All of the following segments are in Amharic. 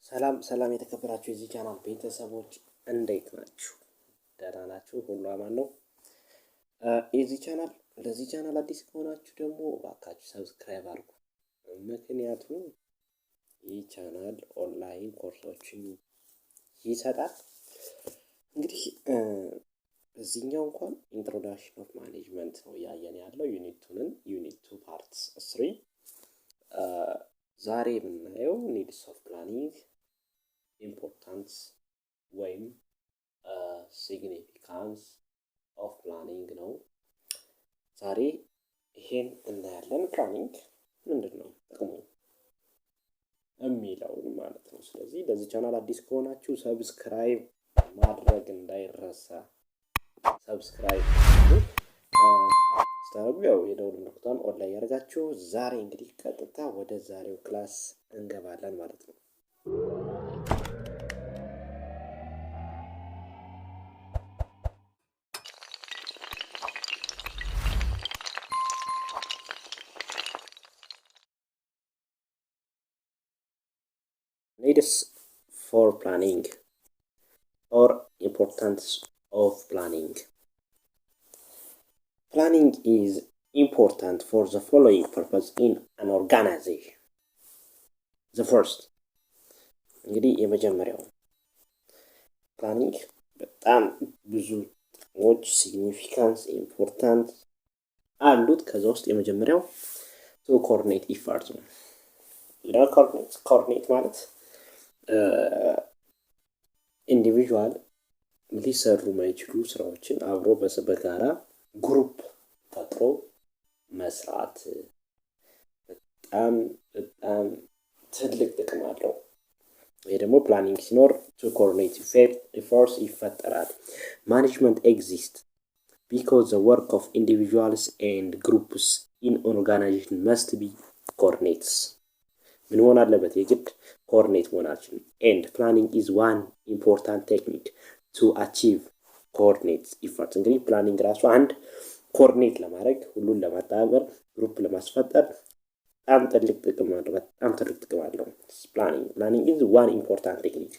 ሰላም የተከበራችሁ የዚህ ቻናል ቤተሰቦች እንዴት ናችሁ? ደህና ናችሁ? ሁሉ አማን ነው? ለዚህ ቻናል አዲስ ከሆናችሁ ደግሞ እባካችሁ ሰብስክራይብ አድርጉ። ምክንያቱም ይህ ቻናል ኦንላይን ኮርሶችን ይሰጣል። እንግዲህ በዚህኛው እንኳን ኢንትሮዳክሽን ኦፍ ማኔጅመንት ነው እያየን ያለው ዩኒት 2 ፓርት 3 ዛሬ የምናየው ኒድስ ኦፍ ፕላኒንግ ኢምፖርታንስ ወይም ሲግኒፊካንስ ኦፍ ፕላኒንግ ነው። ዛሬ ይሄን እናያለን። ፕላኒንግ ምንድን ነው ጥቅሙ የሚለውን ማለት ነው። ስለዚህ ለዚህ ቻናል አዲስ ከሆናችሁ ሰብስክራይብ ማድረግ እንዳይረሳ። ሰብስክራይብ ስታደርጉ ያው የደውል ምልክቱን ኦን ላይ ያደርጋችሁ። ዛሬ እንግዲህ ቀጥታ ወደ ዛሬው ክላስ እንገባለን ማለት ነው። Needs for planning or importance of planning. Planning is important for the following purpose in an organization. The first, እንግዲህ የመጀመሪያው ፕላኒንግ በጣም ብዙ ጥቅሞች ሲግኒፊካንስ ኢምፖርታንት አሉት። ከዛ ውስጥ የመጀመሪያው ቱ ኮኦርዲኔት ኢፈርት ነው። ኮኦርዲኔት ማለት ኢንዲቪዥዋል ሊሰሩ ማይችሉ ስራዎችን አብሮ በጋራ ግሩፕ ፈጥሮ መስራት በጣም ትልቅ ጥቅም አለው። ይሄ ደግሞ ፕላኒንግ ሲኖር ቱ ኮኦርዲኔት ኢፈርትስ ይፈጠራል። ማኔጅመንት ኤግዚስት because the work of individuals and groups in organization must be coordinates. ምን መሆን አለበት? የግድ ኮኦርዲኔት መሆናችን። and planning is one important technique to achieve coordinate efforts. እንግዲህ ፕላኒንግ ራሱ አንድ ኮኦርዲኔት ለማድረግ ሁሉን ለማጣመር ግሩፕ ለማስፈጠር በጣም ትልቅ ጥቅም አለው። Planning is one important technique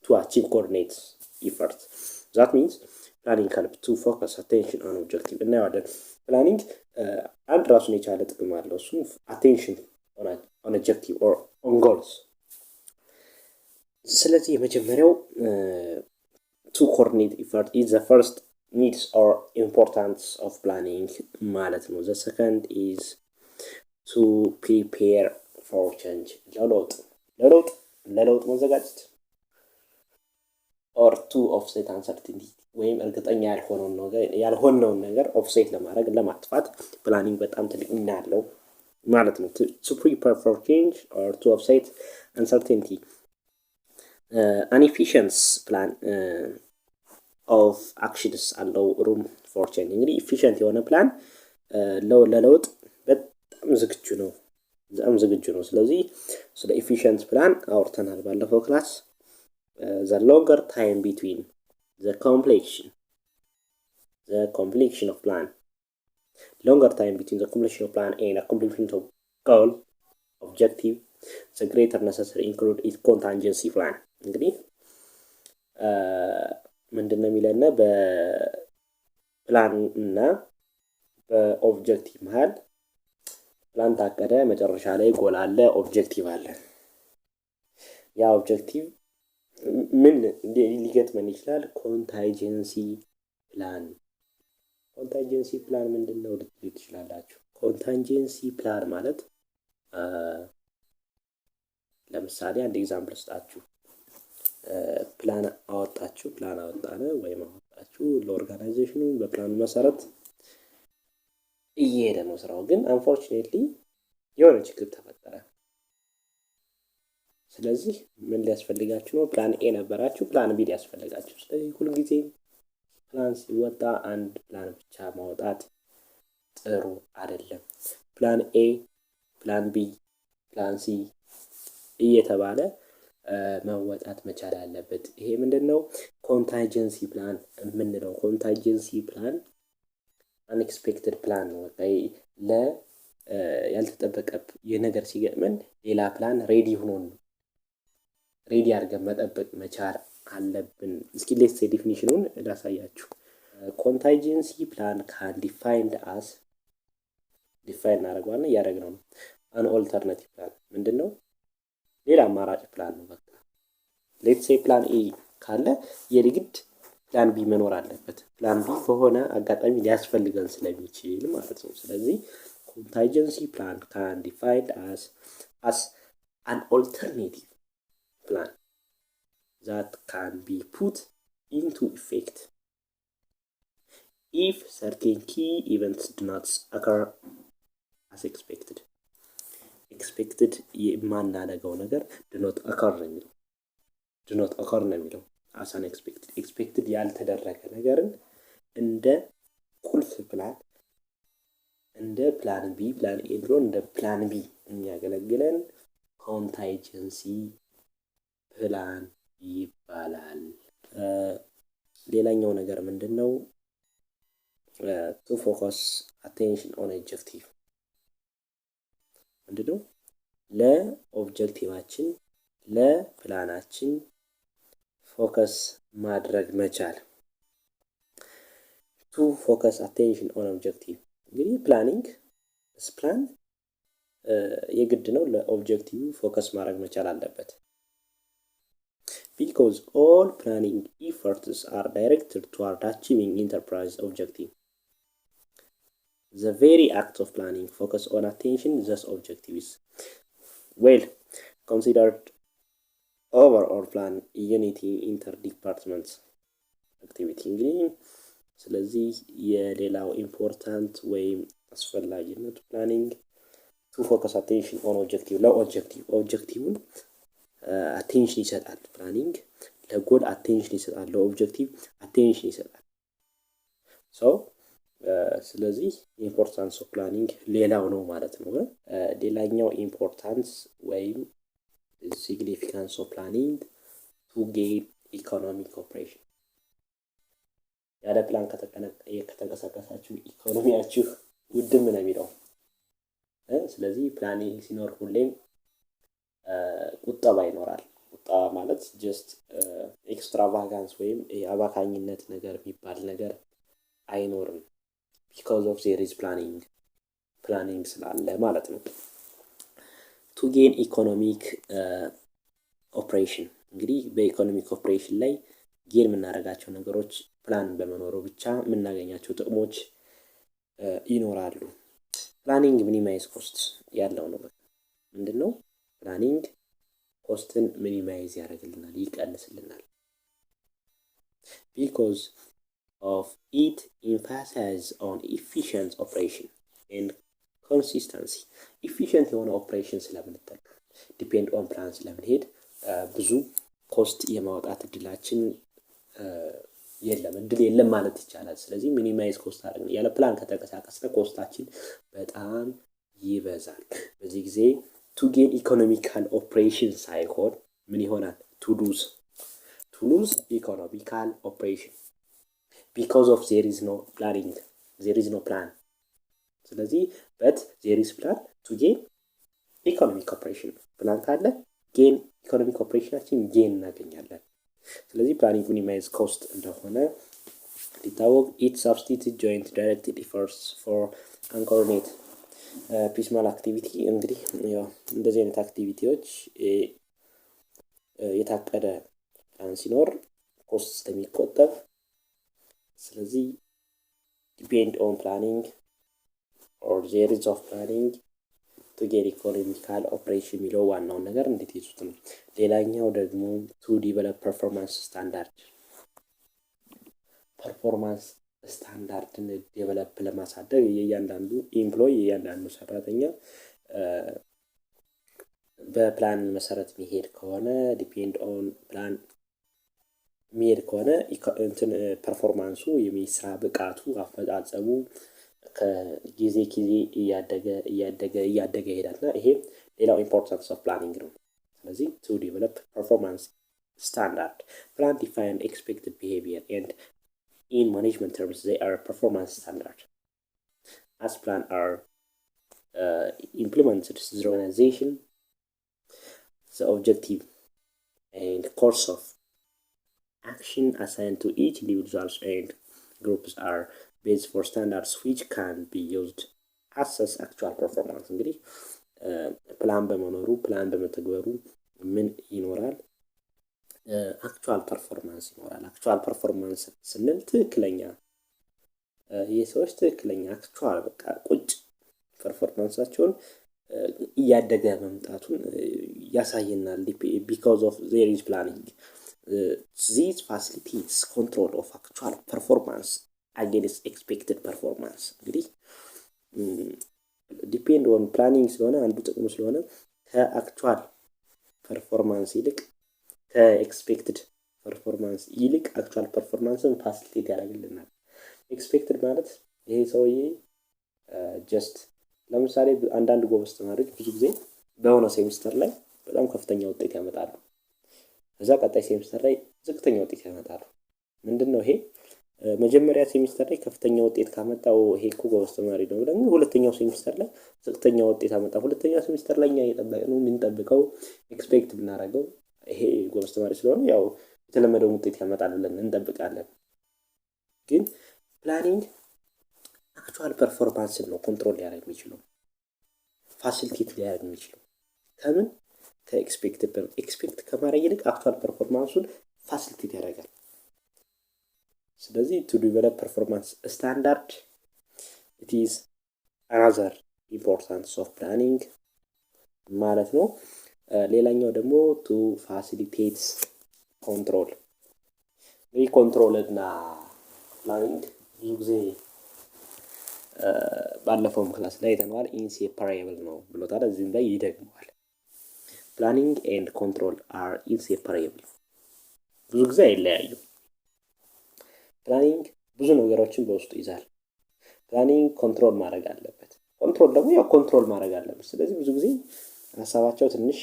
to achieve coordinate efforts. That means planning helps to focus attention on objective. እናያለን ፕላኒንግ አንድ ራሱን የቻለ ጥቅም አለው። እሱም attention on objective or on goals. ስለዚህ የመጀመሪያው to coordinate effort is the first needs or importance of planning ማለት ነው። the second is to prepare for change. ለለውጥ መዘጋጀት or to offset uncertainty ወይም እርግጠኛ ያልሆነውን ነገር ኦፍሴት ለማድረግ ለማጥፋት ፕላኒንግ በጣም ትልቅ ሚና አለው ማለት ነው። to prepare for change or to offset uncertainty. An efficient plan of actions allow room for change. እንግዲህ efficient የሆነ ፕላን ለለውጥ በጣም ዝግጁ ነው። ስለዚህ ስለ efficient ፕላን አውርተናል ባለፈው ክላስ። the longer time between the completion of plan longer time between the completion of plan and accomplishment of goal objective the greater necessary include is contingency plan. እንግዲህ ምንድነው የሚለና በፕላን እና በኦብጀክቲቭ መሃል ፕላን ታቀደ፣ መጨረሻ ላይ ጎል አለ፣ ኦብጀክቲቭ አለ። ያ ኦብጀክቲቭ ምን ሊገጥመን ይችላል? ኮንቲንጀንሲ ፕላን ምንድነው ልትሉ ትችላላችሁ። ኮንቲንጀንሲ ፕላን ማለት ለምሳሌ አንድ ኤግዛምፕል ስጣችሁ። ፕላን አወጣነ ወይም አወጣችሁ ለኦርጋናይዜሽኑ በፕላኑ መሰረት እየሄደ ነው ስራው፣ ግን አንፎርቹኔትሊ የሆነ ችግር ተፈጠረ። ስለዚህ ምን ሊያስፈልጋችሁ ነው? ፕላን ኤ ነበራችሁ፣ ፕላን ቢ ሊያስፈልጋችሁ። ስለዚህ ሁልጊዜ ፕላን ሲወጣ አንድ ፕላን ብቻ ማውጣት ጥሩ አይደለም። ፕላን ኤ፣ ፕላን ቢ፣ ፕላን ሲ እየተባለ መወጣት መቻል አለበት። ይሄ ምንድነው? ኮንቲንጀንሲ ፕላን የምንለው። ኮንቲንጀንሲ ፕላን አንኤክስፔክትድ ፕላን ነው። ያልተጠበቀ የነገር ሲገጥመን ሌላ ፕላን ሬዲ ሬዲ አድርገን መጠበቅ መቻል አለብን። እስኪ ሌትስ ሴይ ዲፊኒሽኑን ላሳያችሁ። ኮንቲንጀንሲ ፕላን ካን ዲፋይንድ አስ ዲፋይን እናደርገዋለን እያደረግነው ነው። አን ኦልተርናቲቭ ፕላን ምንድን ነው? ሌላ አማራጭ ፕላን ነው። በቃ ሌትስ ሴይ ፕላን ኤ ካለ የግድ ፕላን ቢ መኖር አለበት። ፕላን ቢ በሆነ አጋጣሚ ሊያስፈልገን ስለሚችል ማለት ነው። ስለዚህ contingency plan can defined as an alternative plan that can be put into effect if certain key events do not occur as expected. expected የማናደርገው ነገር do not occur ነው የሚለው do not occur ነው የሚለው as unexpected expected ያልተደረገ ነገርን እንደ ቁልፍ ፕላን እንደ ፕላን ቢ ፕላን ኤ ብሎ እንደ ፕላን ቢ የሚያገለግለን ኮንቲንጀንሲ ፕላን ይባላል። ሌላኛው ነገር ምንድነው? to focus attention on objective ምንድነው? ለኦብጀክቲቫችን ለፕላናችን ፎከስ ማድረግ መቻል። to focus attention on objective እንግዲህ ፕላኒንግ ፕላን የግድ ነው ለኦብጀክቲቭ ፎከስ ማድረግ መቻል አለበት። because all planning efforts are directed toward achieving enterprise objective. The very act of planning focus on attention thus objectives well considered overall plan unity interdepartments activity እንግዲህ ስለዚህ የሌላው ኢምፖርታንት ወይም አስፈላጊነት ፕላኒንግ to focus attention on objective ኦብጀክቲቭን አቴንሽን ይሰጣል። ፕላኒንግ ለጎል አቴንሽን ይሰጣል፣ ለኦብጀክቲቭ አቴንሽን ይሰጣል። ስለዚህ ኢምፖርታንስ ኦፍ ፕላኒንግ ሌላው ነው ማለት ነው። ሌላኛው ኢምፖርታንስ ወይም ሲግኒፊካንስ ኦፍ ፕላኒንግ to gain economic cooperation ያለ ፕላን ከተንቀሳቀሳችሁ ኢኮኖሚያችሁ ውድም ነው የሚለው። ስለዚህ ፕላኒንግ ሲኖር ሁሌም ቁጠባ ይኖራል። ቁጠባ ማለት ጀስት ኤክስትራቫጋንስ ወይም የአባካኝነት ነገር የሚባል ነገር አይኖርም። because of there is planning ስላለ ማለት ነው። to gain economic operation እንግዲህ በኢኮኖሚክ ኦፕሬሽን ላይ ጌን የምናደርጋቸው ነገሮች ፕላን በመኖሩ ብቻ የምናገኛቸው ጥቅሞች ይኖራሉ። ፕላኒንግ ሚኒማይዝ ኮስት ያለው ነው። ምንድነው? ፕላኒንግ ኮስትን ሚኒማይዝ ያደርግልናል፣ ይቀንስልናል። because of it emphasize on efficient operation and consistency efficient የሆነ ኦፕሬሽን ስለምንጠቀም ዲፔንድ ኦን ፕላን ስለምንሄድ ብዙ ኮስት የማውጣት እድላችን የለም ማለት ይቻላል። ስለዚህ ሚኒማይዝ ኮስት አድርገን ያለ ፕላን ከተንቀሳቀስን ኮስታችን በጣም ይበዛል። በዚህ ጊዜ to gain economical operation ሳይሆን ምን ይሆናል? to lose economical operation because of there is no planning there is no plan ስለዚህ but there is plan to gain economic operation ፕላን ካለ gain economic operationችን gain እናገኛለን። ስለዚህ ፕላኒንግ ሚኒማይዝ ኮስት እንደሆነ ሊታወቅ it substitute joint directed efforts for coordinate piecemeal activity እንግዲህ ያው እንደዚህ አይነት አክቲቪቲዎች የታቀደ ፕላን ሲኖር ኮስት ስለሚቆጠብ ስለዚህ depend on planning or there is of planning to get economical operation የሚለው ዋናው ነገር እንዴት ይዙት ነው። ሌላኛው ደግሞ to develop performance ስታንዳርድን ዴቨሎፕ ለማሳደግ የእያንዳንዱ ኤምፕሎይ የእያንዳንዱ ሰራተኛ በፕላን መሰረት የሚሄድ ከሆነ ዲፔንድ ኦን ፕላን የሚሄድ ከሆነ እንትን ፐርፎርማንሱ የሚስራ ብቃቱ አፈጻጸሙ ከጊዜ እያደገ ይሄዳልና ይሄ ሌላው ኢምፖርታንስ ኦፍ ፕላኒንግ ነው። ስለዚህ to develop performance standard plan define expected behavior and in management terms they are performance standard as plan are implemented through organization the objective course of action assigned to each individuals and groups are based for standards which can be used assess actual performance። እንግዲህ ፕላን በመኖሩ ፕላን በመተግበሩ ምን ይኖራል? አክቹዋል ፐርፎርማንስ ይኖራል። አክቹዋል ፐርፎርማንስ ስንል ትክክለኛ የሰዎች ትክክለኛ አክቹዋል በቃ ቁጭ ፐርፎርማንሳቸውን እያደገ መምጣቱን ያሳየናል። because of there is planning these facilitates control of actual performance against expected performance። እንግዲህ ዲፔንድ ኦን ፕላኒንግ ስለሆነ አንዱ ጥቅሙ ስለሆነ ከአክቹዋል ፐርፎርማንስ ይልቅ ከኤክስፔክትድ ፐርፎርማንስ ይልቅ አክቹዋል ፐርፎርማንስን ፋሲሊቴት ያደርግልናል። ኤክስፔክትድ ማለት ይሄ ሰውዬ ጀስት ለምሳሌ አንዳንድ ጎበዝ ተማሪዎች ብዙ ጊዜ በሆነ ሴሚስተር ላይ በጣም ከፍተኛ ውጤት ያመጣሉ። እዛ ቀጣይ ሴሚስተር ላይ ዝቅተኛ ውጤት ያመጣሉ። ምንድነው ይሄ? መጀመሪያ ሴሚስተር ላይ ከፍተኛ ውጤት ካመጣው ይሄ እኮ ጎበዝ ተማሪ ነው ብለን ሁለተኛው ሴሚስተር ላይ ዝቅተኛ ውጤት አመጣ። ሁለተኛው ሴሚስተር ላይ እኛ የምንጠብቀው ኤክስፔክት ብናደርገው ይሄ ጎበዝ ተማሪ ስለሆነ ያው የተለመደው ውጤት ያመጣል ብለን እንጠብቃለን። ግን ፕላኒንግ አክቹዋል ፐርፎርማንስን ነው ኮንትሮል ሊያደርግ የሚችለው ፋሲሊቴት ሊያደርግ የሚችለው ከምን ኤክስፔክት ከማድረግ ይልቅ አክቹዋል ፐርፎርማንሱን ፋሲሊቴት ያደርጋል። ስለዚህ to develop performance standard it is another importance of planning ማለት ነው። ሌላኛው ደግሞ to facilitate control ይህ ኮንትሮል እና ፕላኒንግ ብዙ ጊዜ ባለፈውም ክላስ ላይ ተናግረናል። ኢንሴፓሬብል ነው ብሎታል። እዚህም ላይ ይደግመዋል። ፕላኒንግ ኤንድ ኮንትሮል አር ኢንሴፓሬብል ብዙ ጊዜ አይለያዩም። ፕላኒንግ ብዙ ነገሮችን በውስጡ ይዛል። ፕላኒንግ ኮንትሮል ማድረግ አለበት። ኮንትሮል ደግሞ ያው ኮንትሮል ማድረግ አለበት። ስለዚህ ብዙ ጊዜ ሀሳባቸው ትንሽ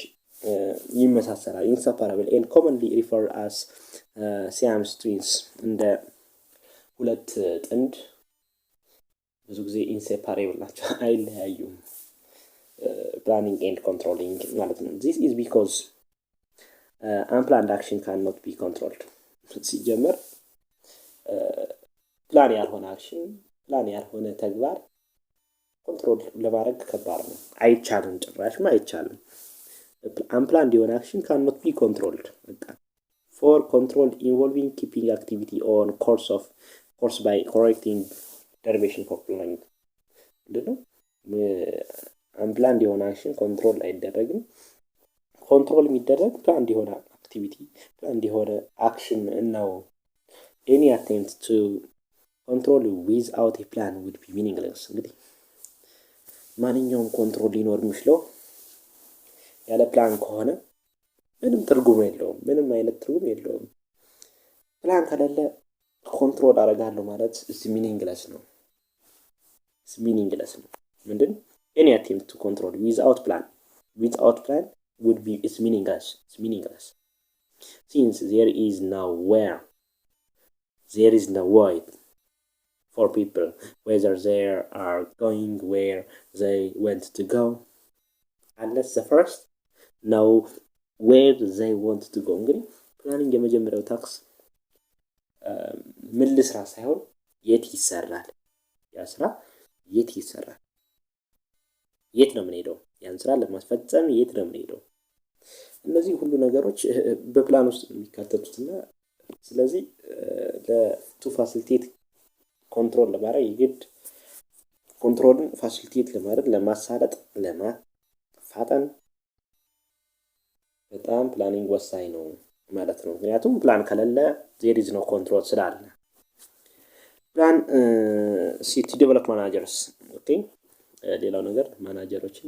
ይመሳሰላል። ኢንሴፓሬብል ኤንድ ኮመንሊ ሪፈርድ አስ ሲያምስ ትዊንስ እንደ ሁለት ጥንድ ብዙ ጊዜ ኢንሴፓሬብል ናቸው፣ አይለያዩም። ፕላኒንግ ኤንድ ኮንትሮሊንግ ማለት ነው። this is because unplanned action cannot be controlled። ሲጀመር ፕላን ያልሆነ አክሽን ፕላን ያልሆነ ተግባር ኮንትሮል ለማድረግ ከባድ ነው፣ አይቻልም፣ ጭራሽም አይቻልም። unplanned የሆነ action cannot be controlled። በቃ for control involving keeping activity on course by correcting derivation for planning እንደው unplanned የሆነ action ኮንትሮል አይደረግም። ኮንትሮል የሚደረግ ፕላንድ የሆነ አክቲቪቲ ፕላንድ የሆነ አክሽን ነው። any attempt to control without a plan would be meaningless። እንግዲህ ማንኛውም ኮንትሮል ሊኖር የሚችለው ያለ ፕላን ከሆነ ምንም ትርጉም የለውም፣ ምንም አይነት ትርጉም የለውም። ፕላን ከሌለ ኮንትሮል አደርጋለሁ ማለት ሚኒንግለስ ነው። ሚኒንግለስ ነው። ምንድን any attempt to control without plan would be meaningless since there is no way for people whether they are going where they want to go unless the first know where they want to go። እንግዲህ ፕላኒንግ የመጀመሪያው ታክስ ምን ልስራ ሳይሆን የት ይሰራል፣ ያ ስራ የት ይሰራል፣ የት ነው የምንሄደው፣ ያን ስራ ለማስፈጸም የት ነው የምንሄደው። እነዚህ ሁሉ ነገሮች በፕላን ውስጥ የሚካተቱትና ስለዚህ ለቱ ፋሲሊቴት ኮንትሮል ለማድረግ የግድ ኮንትሮልን ፋሲሊቴት ለማድረግ ለማሳለጥ ለማፋጠን በጣም ፕላኒንግ ወሳኝ ነው ማለት ነው። ምክንያቱም ፕላን ከሌለ there is no control ስላለ። ፕላን ሲቲ ዴቨሎፕ ማናጀርስ ኦኬ። ሌላው ነገር ማናጀሮችን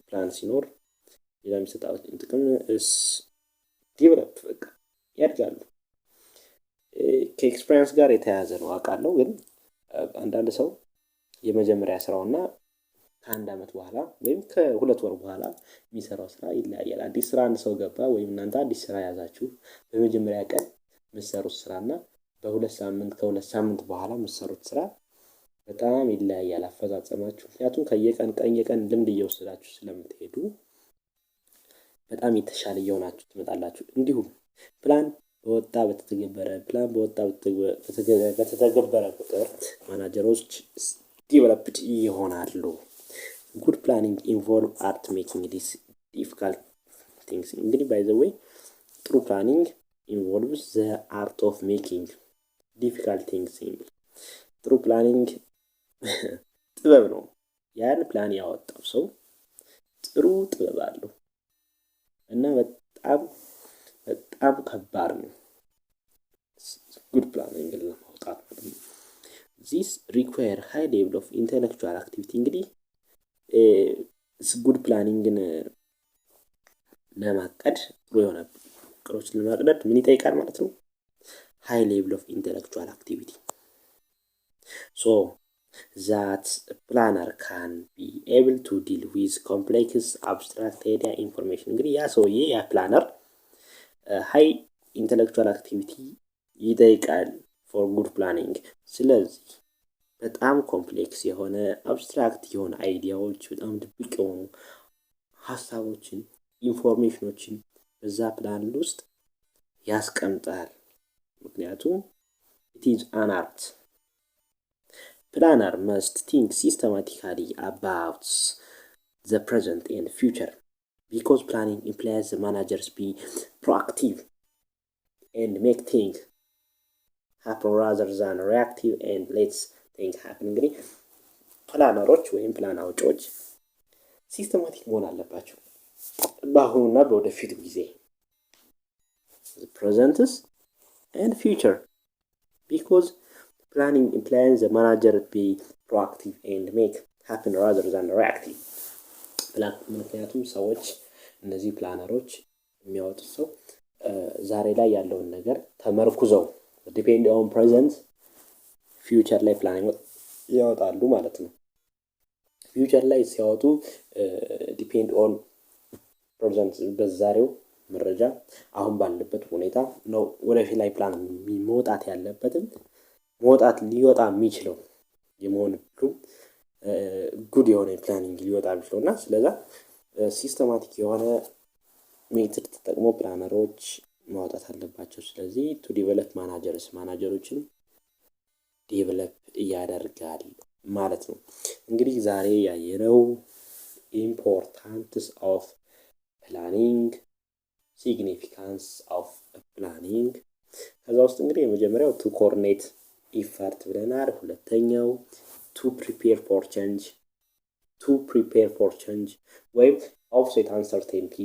ፕላን ሲኖር ሌላ የሚሰጣው ጥቅም ዴቨሎፕ በቃ ያድጋሉ። ከኤክስፒሪየንስ ጋር የተያያዘ ነው አውቃለሁ። ግን አንዳንድ ሰው የመጀመሪያ ስራውና ከአንድ አመት በኋላ ወይም ከሁለት ወር በኋላ የሚሰራው ስራ ይለያያል። አዲስ ስራ አንድ ሰው ገባ ወይም እናንተ አዲስ ስራ ያዛችሁ በመጀመሪያ ቀን የምትሰሩት ስራና ከሁለት ሳምንት በኋላ የምትሰሩት ስራ በጣም ይለያያል አፈጻጸማችሁ። ምክንያቱም ከየቀን ልምድ እየወሰዳችሁ ስለምትሄዱ በጣም የተሻለ እየሆናችሁ ትመጣላችሁ። እንዲሁም ፕላን በተተገበረ ቁጥር ማናጀሮች ዲቨሎፕድ ይሆናሉ። ጉድ ፕላኒንግ ኢንቮልቭ አርት ሜኪንግ ዲስ ዲፊካልት ቲንግስ። እንግዲህ ባይ ዘ ዌይ ጥሩ ፕላኒንግ ኢንቮልቭስ ዘ አርት ኦፍ ሜኪንግ ዲፊካልት ቲንግስ። ጥሩ ፕላኒንግ ጥበብ ነው። ያን ፕላን ያወጣው ሰው ጥሩ ጥበብ አለው እና በጣም ከባድ ነው ጉድ ፕላኒንግ ለማውጣት። ዚስ ሪኳየር ሃይ ሌቭል ኦፍ ኢንተሌክቹዋል አክቲቪቲ። እንግዲህ ጉድ ፕላኒንግን ለማቀድ ጥሩ የሆነ እቅዶችን ለማቅደድ ምን ይጠይቃል ማለት ነው? ሃይ ሌቭል ኦፍ ኢንተሌክቹዋል አክቲቪቲ ሶ that a planner can be able to deal with complex abstract area information። እንግዲህ ያ ሰውዬ ያ ፕላነር ሃይ ኢንተሌክቹዋል አክቲቪቲ ይጠይቃል ፎር ጉድ ፕላኒንግ። ስለዚህ በጣም ኮምፕሌክስ የሆነ አብስትራክት የሆነ አይዲያዎች፣ በጣም ድብቅ የሆኑ ሀሳቦችን፣ ኢንፎርሜሽኖችን በዛ ፕላን ውስጥ ያስቀምጣል። ምክንያቱም it is an art. Planner must think systematically about the present and future because planning implies the managers be proactive and make things happen rather than reactive and let things happen። እንግዲህ ፕላነሮች ወይም ፕላን አውጪዎች ሲስተማቲክ መሆን አለባቸው በአሁኑና በወደፊት ጊዜ the present and future because planning implies the manager be proactive and make happen rather than reactive። ምክንያቱም ሰዎች እነዚህ ፕላነሮች የሚያወጡት ሰው ዛሬ ላይ ያለውን ነገር ተመርኩዘው ዲፔንድ ኦን ፕሬዘንት ፊውቸር ላይ ፕላኒንግ ያወጣሉ ማለት ነው። ፊውቸር ላይ ሲያወጡ ዲፔንድ ኦን ፕሬዘንት በዛሬው መረጃ አሁን ባለበት ሁኔታ ነው ወደፊት ላይ ፕላን መውጣት ያለበትም መውጣት ሊወጣ የሚችለው የመሆን ጉድ የሆነ ፕላኒንግ ሊወጣ የሚችለው እና ስለዛ ሲስተማቲክ የሆነ ሜትድ ተጠቅሞ ፕላነሮች ማውጣት አለባቸው። ስለዚህ ቱ ዲቨሎፕ ማናጀሮችን ዲቨሎፕ ያደርጋል ማለት ነው። እንግዲህ ዛሬ ያየነው ኢምፖርታንስ ኦፍ ፕላኒንግ፣ ሲግኒፊካንስ ኦፍ ፕላኒንግ። ከዛ ውስጥ እንግዲህ የመጀመሪያው ቱ ኮኦርዲኔት ኢፈርት ብለናል። ሁለተኛው ቱ ፕሪፔር ፎር ቼንጅ ወይም ኦፍሴት አንሰርቴኒቲ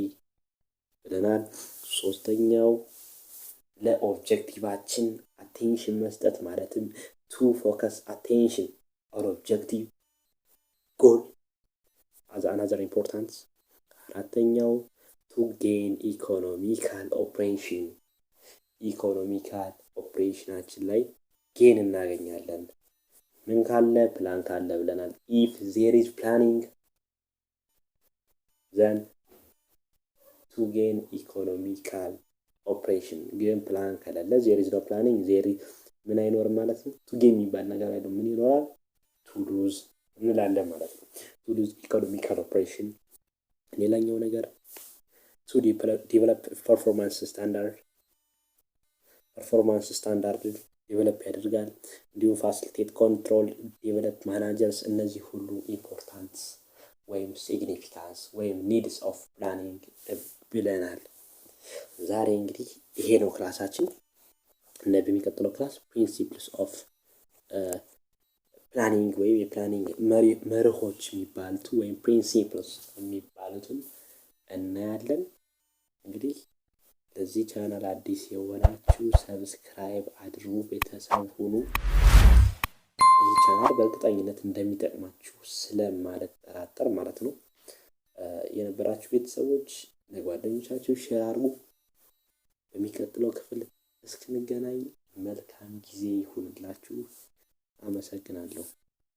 ብለናል። ሶስተኛው ለኦብጀክቲቫችን አቴንሽን መስጠት ማለትም ቱ ፎከስ አቴንሽን ኦን ኦብጀክቲቭ ጎል አዝ አናዘር ኢምፖርታንስ። አራተኛው ቱ ጌን ኢኮኖሚካል ኦፕሬሽናችን ላይ ጌን እናገኛለን ምን ካለ ፕላን ካለ ብለናል። ኢፍ ዜር ኢዝ ፕላኒንግ ዘን ቱ ጌን ኢኮኖሚካል ኦፕሬሽን። ግን ፕላን ከሌለ ዜር ኢዝ ኖ ፕላኒንግ ዜር ምን አይኖርም ማለት ነው። ቱ ጌን የሚባል ነገር አይደለም። ምን ይኖራል? ቱ ሉዝ እንላለን ማለት ነው። ቱ ሉዝ ኢኮኖሚካል ኦፕሬሽን። ሌላኛው ነገር ቱ ዲቨሎፕ ፐርፎርማንስ ስታንዳርድ ዲቨሎፕ ያደርጋል። እንዲሁም ፋሲሊቴት ኮንትሮል ዲቨሎፕ ማናጀርስ። እነዚህ ሁሉ ኢምፖርታንስ ወይም ሲግኒፊካንስ ወይም ኒድስ ኦፍ ፕላኒንግ ብለናል። ዛሬ እንግዲህ ይሄ ነው ክላሳችን እና በሚቀጥለው ክላስ ፕሪንሲፕልስ ኦፍ ፕላኒንግ ወይም የፕላኒንግ መርሆች የሚባሉት ወይም ፕሪንሲፕልስ የሚባሉትን እናያለን። እንግዲህ ለዚህ ቻናል አዲስ የሆናችሁ ሰብስክራይብ አድርጉ፣ ቤተሰብ ሁኑ። ይህ ቻናል በእርግጠኝነት እንደሚጠቅማችሁ ስለማልጠራጠር ማለት ነው። የነበራችሁ ቤተሰቦች ለጓደኞቻችሁ ሼር አድርጉ። በሚቀጥለው ክፍል እስክንገናኝ መልካም ጊዜ ይሁንላችሁ። አመሰግናለሁ።